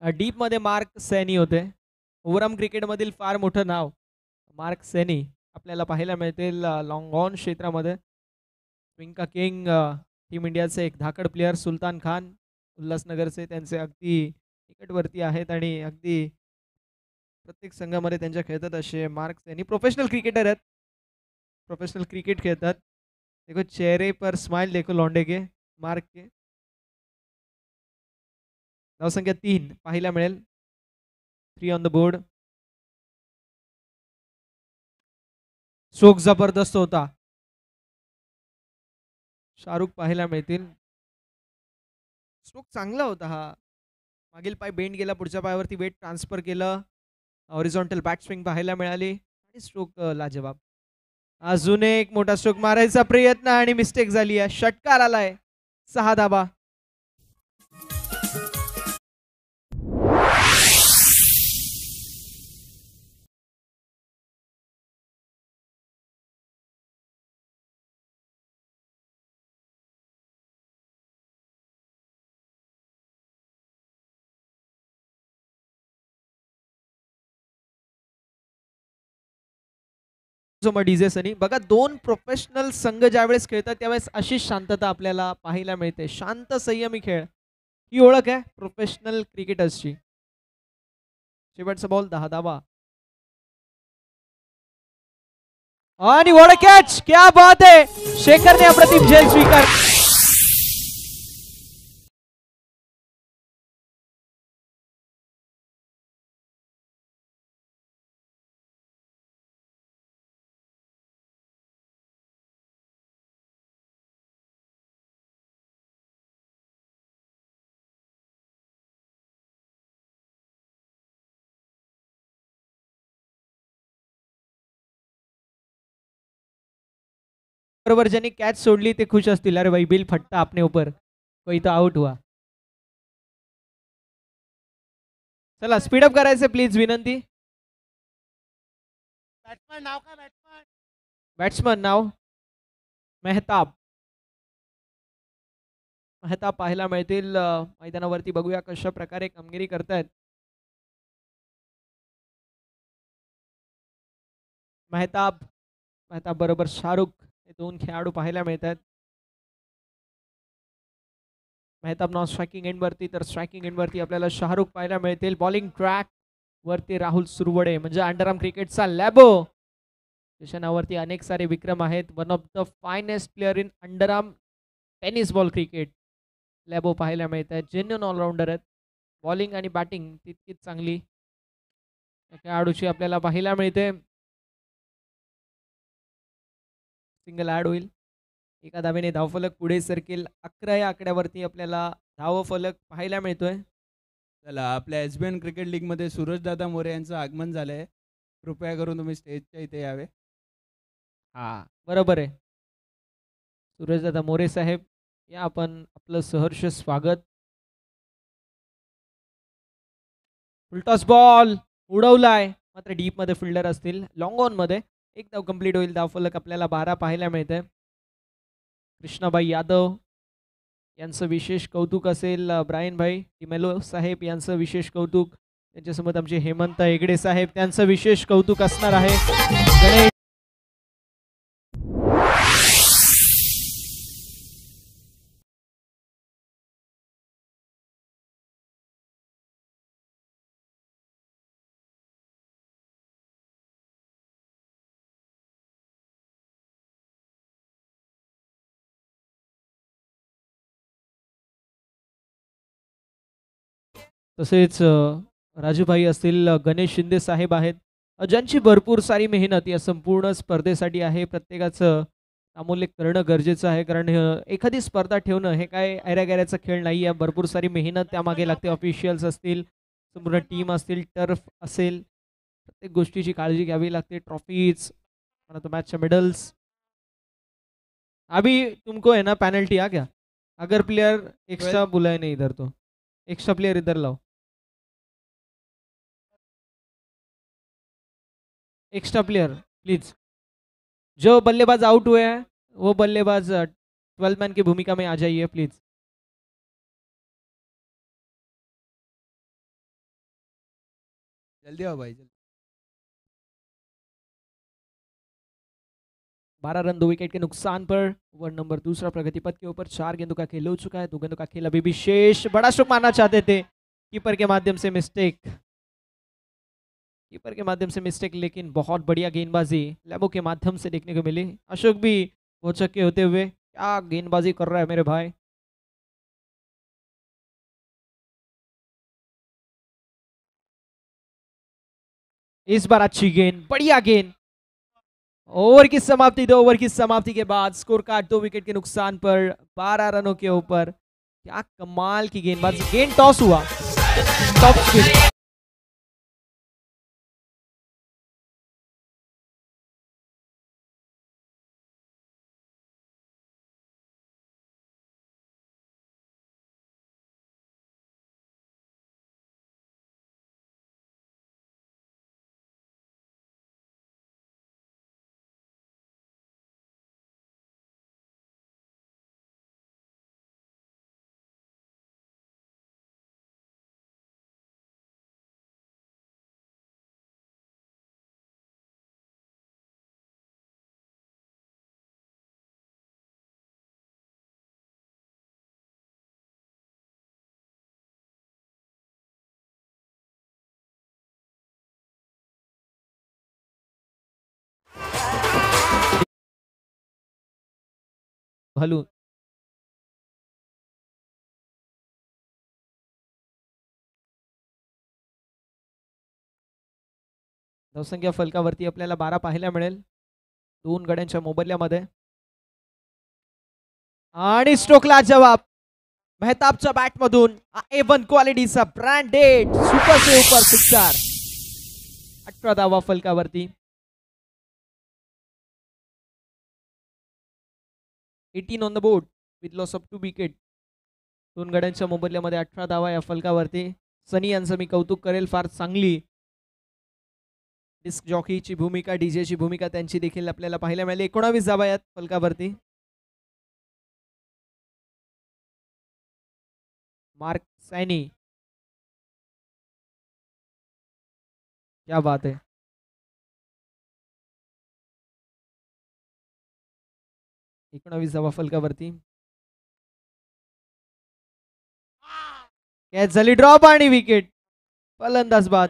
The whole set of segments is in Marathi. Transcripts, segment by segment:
डीप मध्ये मार्क सैनी होते. ओव्हरआर्म क्रिकेटमधील फार मोठं नाव मार्क सैनी आपल्याला पाहायला मिळतील लॉंग ऑन क्षेत्रामध्ये. स्विंग किंग टीम इंडियाचे एक धाकड प्लेयर सुलतान खान उल्हासनगरचे त्यांचे अगदी निकटवर्ती आहेत आणि अगदी प्रत्येक संघामध्ये त्यांच्या खेळतात असे मार्क सैनी प्रोफेशनल क्रिकेटर आहेत. प्रोफेशनल क्रिकेट खेळतात. देखो चेहरे पर स्माइल देखो लौंडे के मार्क के. धावसंख्या 3 पाहायला मिळेल. 3 ऑन द बोर्ड. स्ट्रोक जबरदस्त होता. शाहरुख पाहायला मिळतील. स्ट्रोक चांगला होता हा. मागील पाय बेंड गेला, पुढच्या पायावरती वेट ट्रान्सफर केलं. हॉरिझॉन्टल बॅट स्विंग पाहायला मिळाली आणि स्ट्रोक लाजवाब. अजून एक मोठा स्ट्रोक मारायचा प्रयत्न आणि मिस्टेक झाली आहे. षटकार आलाय. 6 धाबा. डीजे सनी बघा, दोन प्रोफेशनल संघ ज्यावेळेस खेळतात त्यावेळेस अशी शांतता आपल्याला पाहायला मिळते. शांत संयमी खेळ ही ओळख आहे प्रोफेशनल क्रिकेटर्सची. शेवटचा बॉल 10 धाबा. आणि व्हाट अ कॅच, क्या बात है. शेखरने अप्रतिम झेल स्वीकार. बरोबर, ज्यांनी कॅच सोडली ते खुश असतील. अरे भाई बिल फटता अपने ऊपर, कोई तो आउट हुआ. चला स्पीडअप करायचं प्लीज, विनंती. बॅट्समन नाव काय? बॅट्समन बॅट्समन नाव मेहताब. मेहताब पाहायला मिळतील मैदानावरती. बघूया कशा प्रकारे कामगिरी करतायत मेहताब. मेहताब बरोबर शाहरुख हे दोन खेळाडू पाहायला मिळतात. मेहताब नॉन स्ट्रायकिंग एंडवरती, तर स्ट्रायकिंग एंडवरती आपल्याला शाहरुख पाहायला मिळतील. बॉलिंग ट्रॅक वरती राहुल सुरवडे म्हणजे अंडरआर्म क्रिकेटचा लॅबो. त्याच्या नावावरती अनेक सारे विक्रम आहेत. One of the finest player in underarm tennis ball cricket लॅबो पाहायला मिळत आहेत. जेन्युन ऑलराऊंडर आहेत. बॉलिंग आणि बॅटिंग तितकीच चांगली खेळाडूची आपल्याला पाहायला मिळते. सिंगल ॲड होईल. एका धावेने धावफलक पुढे सरकेल. 11 या आकड्यावरती आपल्याला धावफलक पाहायला मिळतोय. चला, आपल्या एसबीएन क्रिकेट लीगमध्ये सूरजदादा मोरे यांचं आगमन झालंय. कृपया करून तुम्ही स्टेजच्या इथे यावे. हा बरोबर आहे. सूरजदादा मोरे साहेब या, आपण आपलं सहर्ष स्वागत. फुलटॉस बॉल उडवलाय, मात्र डीप मध्ये फिल्डर असतील. लॉंग ऑन मध्ये एक धाव कंप्लीट होईल. धावफलक आपल्याला 12 पाहायला मिळते. कृष्णाबाई यादव यांचं विशेष कौतुक असेल. ब्रायन भाई टिमेलो साहेब यांचं विशेष कौतुक. त्यांच्यासोबत आमचे हेमंत हेगडे साहेब त्यांचं विशेष कौतुक असणार आहे. गणेश तसेच राजूभाई असतील. गणेश शिंदे साहेब आहेत ज्यांची भरपूर सारी मेहनत या संपूर्ण स्पर्धेसाठी आहे. प्रत्येकाचं अमूल्य करणं गरजेचं आहे, कारण एखादी स्पर्धा ठेवणं हे काय ऐऱ्यागैऱ्याचा खेळ नाही आहे. भरपूर सारी मेहनत त्यामागे लागते. ऑफिशियल्स असतील, संपूर्ण टीम असतील, टर्फ असेल, प्रत्येक गोष्टीची काळजी घ्यावी लागते. ट्रॉफीज, तो मैच मेडल्स. अभी तुमको है ना पेनल्टी आ गया अगर प्लेयर एक्स्ट्रा बुलाए नहीं इधर, तो एक्स्ट्रा प्लेयर इधर लाओ. Extra player please. जो बल्लेबाज आउट हुए हैं वो बल्लेबाज 12 मैन की भूमिका में आ जाइए प्लीज. जल्दी आओ भाई, जल्दी. 12 रन 2 विकेट के नुकसान पर. ओवर नंबर दूसरा प्रगति पथ के ऊपर 4 गेंदों का खेल हो चुका है. 2 गेंदों का खेल अभी भी शेष. बड़ा स्ट्रोक मारना चाहते थे, कीपर के माध्यम से मिस्टेक. कीपर के माध्यम से मिस्टेक, लेकिन बहुत बढ़िया गेंदबाजी लेबो के माध्यम से देखने को मिली. अशोक भी बहुत छक्के होते हुए. क्या गेंदबाजी कर रहा है मेरे भाई. इस बार अच्छी गेंद, बढ़िया गेंद. ओवर की समाप्ति, 2 ओवर की समाप्ति के बाद स्कोर कार्ड 2 विकेट के नुकसान पर 12 रनों के ऊपर. क्या कमाल की गेंदबाजी. गेंद टॉस हुआ, टॉप स्पिन. हलू धावसंख्या फलकावरती आपल्याला 12 पाहायला मिळेल 2 गड्यांच्या मोबदल्यामध्ये. आणि स्ट्रोकला जवाब मेहताबच्या बॅटमधून. A1 क्वालिटीचा ब्रँडेड सुपर सुपर सिक्सर. 18 धावा फलकावरती. 18 on the board with loss of 2 wicket. 2 गड्यांच्या मोबदल्यामध्ये 18 धावा या फलकावरती. सनी यांचं मी कौतुक करेल, फार चांगली डिस्क जॉकीची भूमिका, डीजेची भूमिका त्यांची देखील आपल्याला पाहायला मिळाली. 19 धावा यात फलकावरती. मार्क सैनी, क्या बात है. एकोणावीस धावा फलकावरती. कॅच झाली, ड्रॉप आणि विकेट. फलंदाज बाद.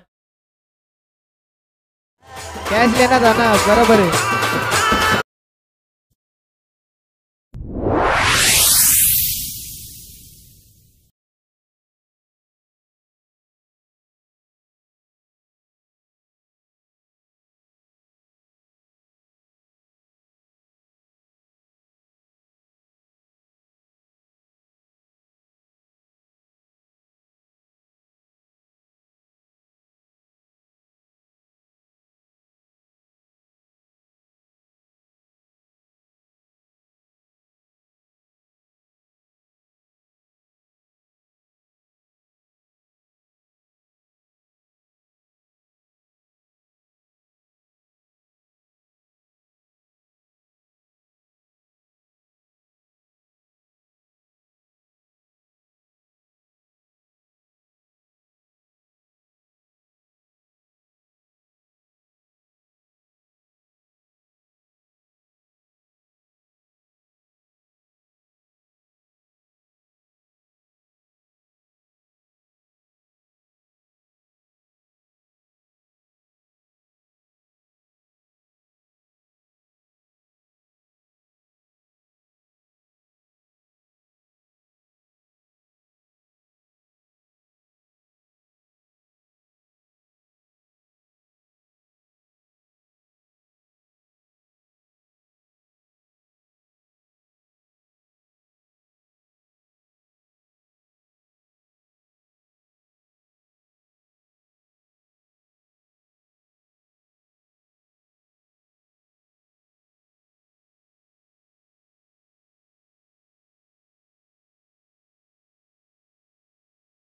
कॅच लेण्यात आला, बरोबर आहे.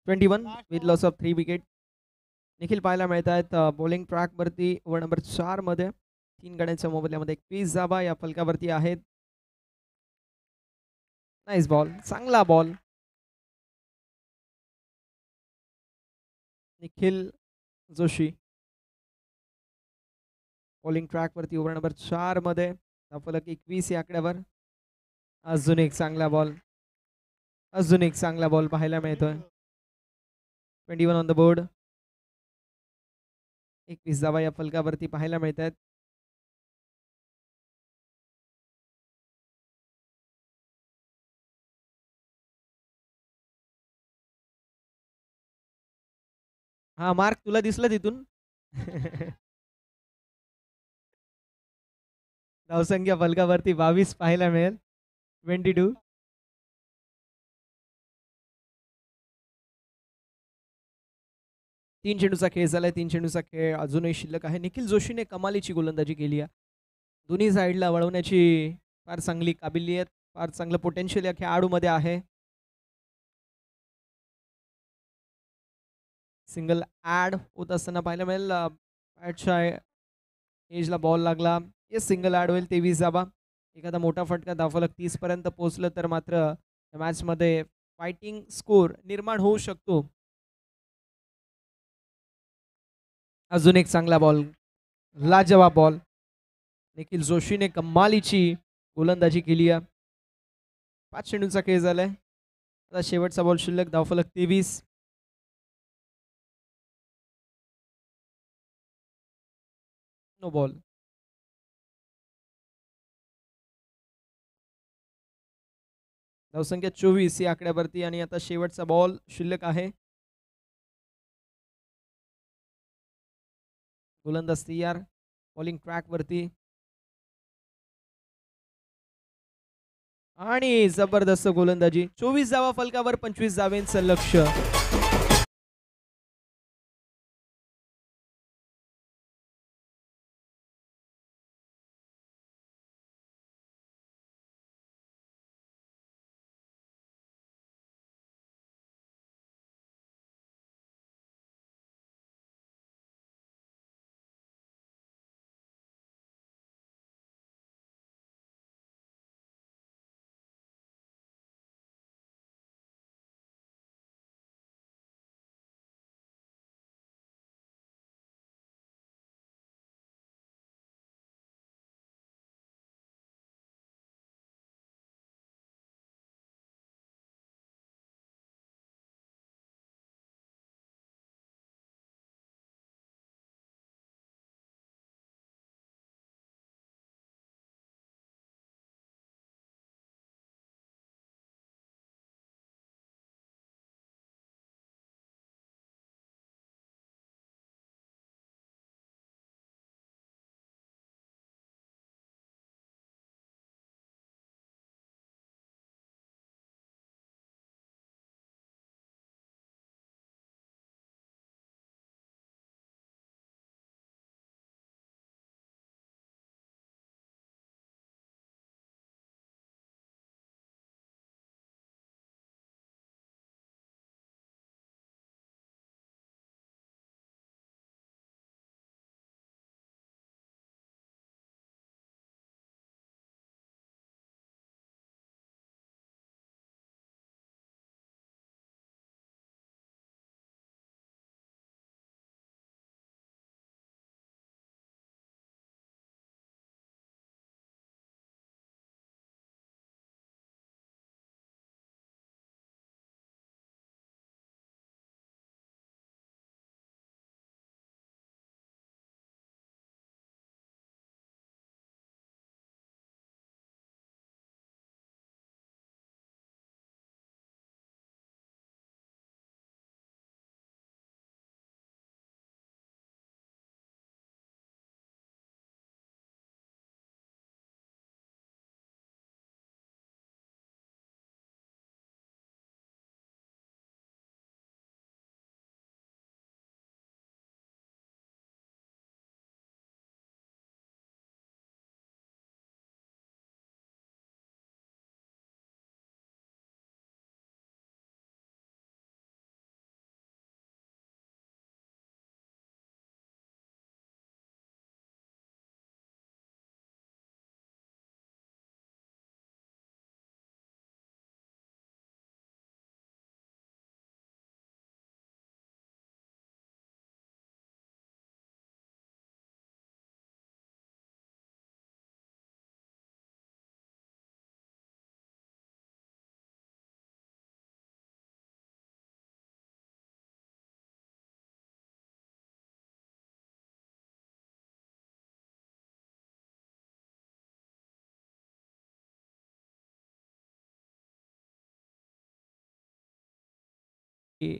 One with loss of 3 wicket. Nikhil पाहायला मिळत आहेत बॉलिंग ट्रॅक वरती. ओव्हर नंबर 4 मध्ये 3 गड्यांच्या मोबदल्यामध्ये 21 धावा या फलकावरती आहेत. नाईस बॉल, चांगला बॉल. निखिल जोशी. बॉलिंग ट्रॅकवरती ओव्हर नंबर 4 मध्ये धावफलक 21 या आकड्यावर. अजून एक चांगला बॉल पाहायला मिळतोय. 21 ऑन द बोर्ड. 21 धावा या फलकावरती पाहायला मिळत आहेत. हा मार्क तुला दिसला तिथून. धावसंख्या फलकावरती 22 पाहायला मिळेल. 22. तीन चेंडूचा खेळ झालाय. 3 चेंडूचा खेळ अजूनही शिल्लक आहे. निखिल जोशीने कमालीची गोलंदाजी केली आहे. दोन्ही साईडला वळवण्याची फार चांगली काबिलियत, फार चांगलं पोटेन्शियल या खेळाडूमध्ये आहे. सिंगल ऍड होत असताना पाहायला मिळेल. बॅटच्या एजला बॉल लागला. हे सिंगल ऍड होईल. 23 धावा. एखादा मोठा फटका धावफलक 30 पर्यंत पोहोचलं तर मात्र मॅच मध्ये फायटिंग स्कोर निर्माण होऊ शकतो. अजून एक चांगला बॉल, लाजवाब बॉल. निखिल जोशीने कमालीची गोलंदाजी केली आहे. 5 चेंडूचा खेळ झालाय. आता शेवटचा बॉल शिल्लक. धावफलक 23. No ball. धावसंख्या 24 या आकड्यावरती आणि आता शेवटचा बॉल शिल्लक आहे. गोलंदाज तयार. बॉलिंग ट्रॅक वरती आणि जबरदस्त गोलंदाजी. 24 धावा फलकावर, 25 धावेंचं लक्ष.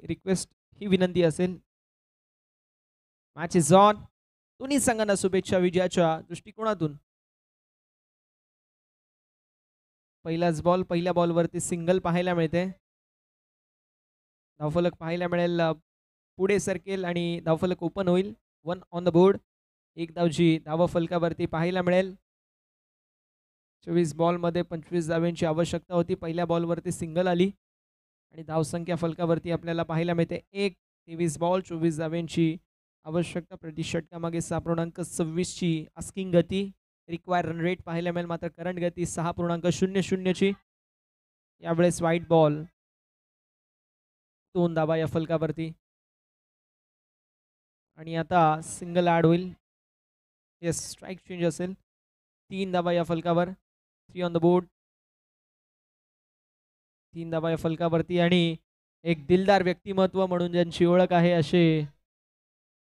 रिक्वेस्ट ही विनंती असेल. Match is on. दोन्ही संघांना शुभेच्छा विजयाच्या दृष्टिकोनातून. पहिलाच बॉल, पहिल्या बॉलवरती सिंगल पाहायला मिळते. धावफलक पाहायला मिळेल, पुढे सरकेल आणि धावफलक ओपन होईल. 1 ऑन द बोर्ड. एक धावची धावफलकावरती पाहायला मिळेल. 24 बॉलमध्ये 25 धावांची आवश्यकता होती. पहिल्या बॉलवरती सिंगल आली आणि धावसंख्या फलकावरती आपल्याला पाहायला मिळते 1. 23 बॉल 24 धावांची आवश्यकता. प्रति षटकामागे 6.26 ची आस्किंग गती. रिक्वायर रन रेट पाहायला मिळेल, मात्र करंट गती 6.00 ची. यावेळेस व्हाईट बॉल, 2 धावा या फलकावरती आणि आता सिंगल ॲड होईल. येस, स्ट्राईक चेंज असेल. 3 धावा या फलकावर. 3 ऑन द बोर्ड. 3 धावा या फलकावरती आणि एक दिलदार व्यक्तिमत्व म्हणून ज्यांची ओळख आहे असे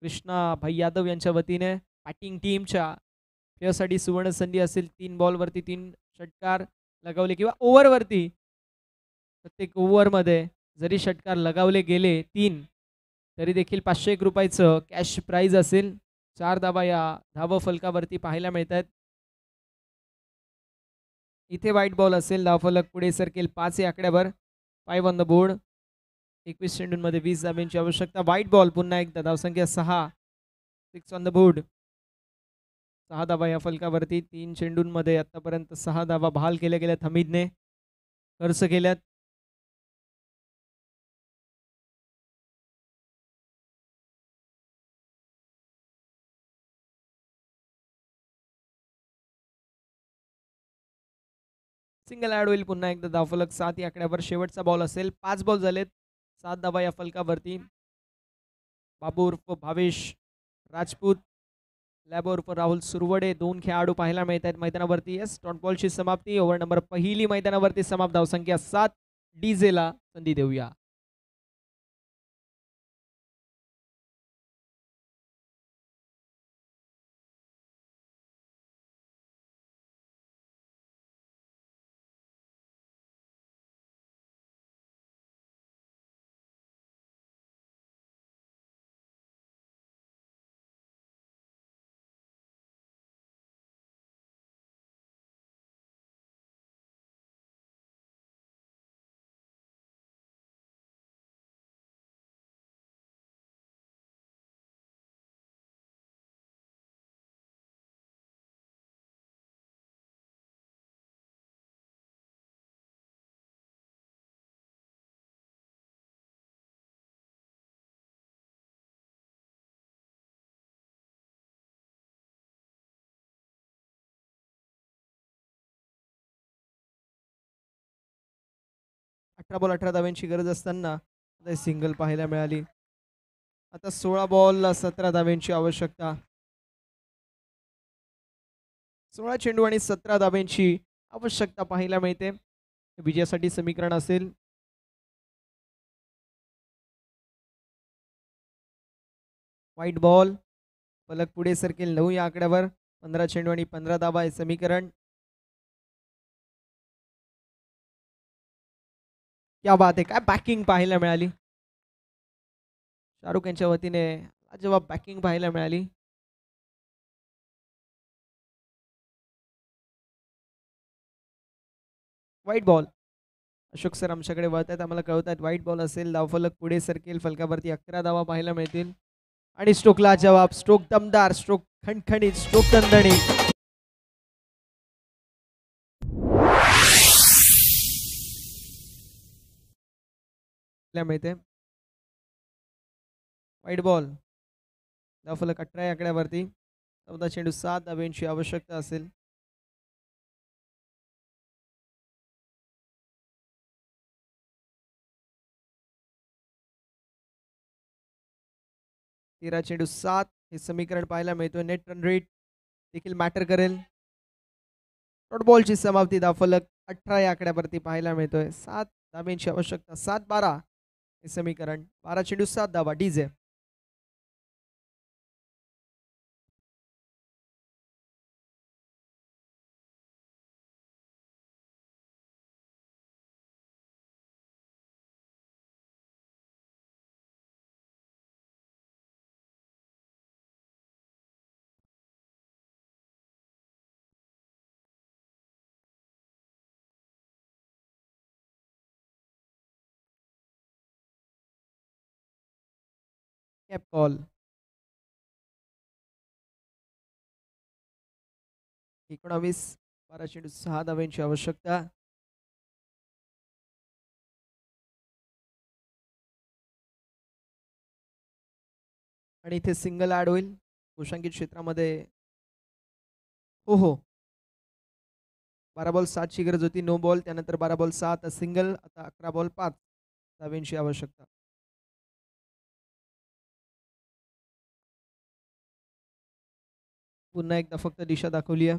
कृष्णा भाई यादव यांच्या वतीने बॅटिंग टीमच्या खेळासाठी सुवर्ण संधी असेल. 3 बॉलवरती 3 षटकार लगावले किंवा ओव्हरवरती प्रत्येक ओव्हरमध्ये जरी षटकार लगावले गेले 3 तरी देखील 501 रुपयाचं कॅश प्राईज असेल. 4 धावा या धाव फलकावरती पाहायला मिळतात. इथे व्हाईट बॉल असेल. धावफलक पुढे सरकेल 5 या आकड्यावर. 5 ऑन द बोर्ड. 21 चेंडूंमध्ये 20 धाब्यांची आवश्यकता. व्हाईट बॉल पुन्हा एकदा. धावसंख्या 6. 6 ऑन द बोर्ड. 6 धावा या फलकावरती. 3 चेंडूंमध्ये आतापर्यंत 6 धावा बहाल केल्या गेल्यात. हमीदने खर्च केल्यात. सिंगल ॲड होईल पुन्हा एकदा. धावफलक 7 या आकड्यावर. शेवटचा बॉल असेल. 5 बॉल झालेत. 7 धावा या फलकावरती. बाबू उर्फ भावेश राजपूत, लॅब उर्फ राहुल सुरवडे 2 खेळाडू पाहायला मिळत आहेत मैदानावरती. येस, डॉट बॉलची समाप्ती. ओव्हर नंबर पहिली मैदानावरती समाप्त. धावसंख्या 7. डीजेला संधी देऊया. अठरा बॉल 18 धाव्यांची गरज असताना सिंगल पाहायला मिळाली. आता 16 बॉल 17 धाव्यांची आवश्यकता. 16 चेंडू आणि 17 धाव्यांची आवश्यकता पाहायला मिळते. विजयासाठी समीकरण असेल. व्हाईट बॉल, फलक पुढे सरकेल 9 या आकड्यावर. 15 चेंडू आणि 15 धावा हे समीकरण. क्या बात आहे, काय बॅकिंग पाहायला मिळाली. शाहरुख यांच्या वतीने लाजवाब बॅकिंग पाहायला मिळाली. White ball. अशोक सर आमच्याकडे वळत आहेत, आम्हाला कळवत आहेत व्हाईट बॉल असेल. धावफलक पुढे सरकेल. फलकावरती 11 धावा पाहायला मिळतील आणि स्ट्रोकला जवाब. स्ट्रोक दमदार, स्ट्रोक खणखणीत, स्ट्रोक दणदणीत. मिळते व्हाईट बॉल. धावफलक 18 आकड्यावरती. 14 चेंडू 7 धाब्यांची आवश्यकता असेल. तेरा चेंडू 7 हे समीकरण पाहायला मिळतोय. नेट रन रेट देखील मॅटर करेल. डॉट बॉलची समाप्ती. धावफलक 18 या आकड्यावरती पाहायला मिळतोय. 7 धाब्यांची आवश्यकता. 7-12 हे समीकरण. 12 चेंडू 7 धावा. डीजे. Cap call. 19 12 चेंडू 6 धावांची आवश्यकता. आणि इथे सिंगल ॲड होईल घोषांकित क्षेत्रामध्ये. हो 12 बॉल 7 ची गरज होती. नो बॉल, त्यानंतर 12 बॉल 6, आता सिंगल, आता 11 बॉल 5 धावांची आवश्यकता. पुन्हा एकदा फक्त दिशा दाखवली आहे.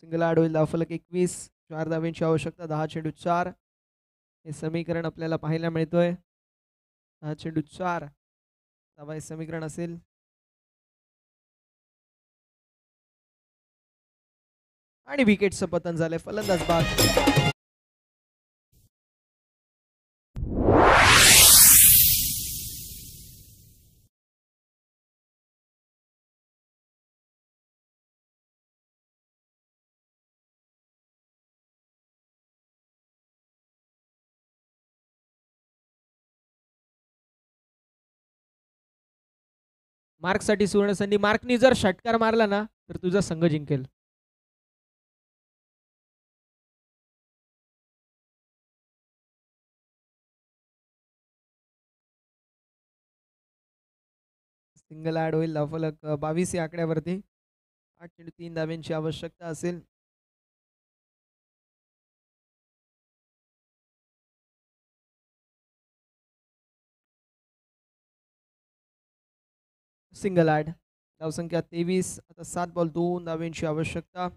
सिंगल ॲड होईल. धावफलक 21, 4 धावांची आवश्यकता. 10 चेंडू 4 हे समीकरण आपल्याला पाहायला मिळतोय. 10 चेंडू 4 धावा हे समीकरण असेल. आणि विकेटचं पतन झालंय. फलंदाज बाद. मार्कसाठी सुवर्ण संधी. मार्कनी जर षटकार मारला ना तर तुझा संघ जिंकेल. सिंगल ॲड होईल. धावफलक 22 या आकड्यावरती. 8 चेंडू 3 धावांची आवश्यकता असेल. Single add. धावसंख्या 23, आता 7 बॉल 2 धावांची आवश्यकता.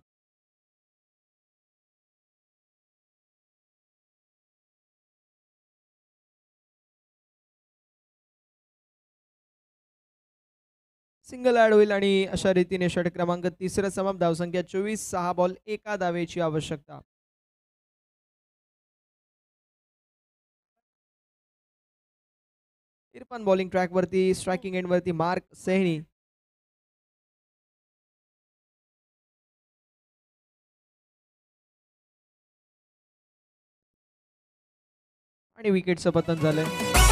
सिंगल ॲड होईल आणि अशा रीतीने षटक क्रमांक 3 समाप्त. धावसंख्या 24, 6 बॉल 1 धावेची आवश्यकता. इरफान बॉलिंग ट्रॅकवरती. स्ट्रायकिंग एंडवरती मार्क सैनी. आणि विकेटचं पतन झालंय.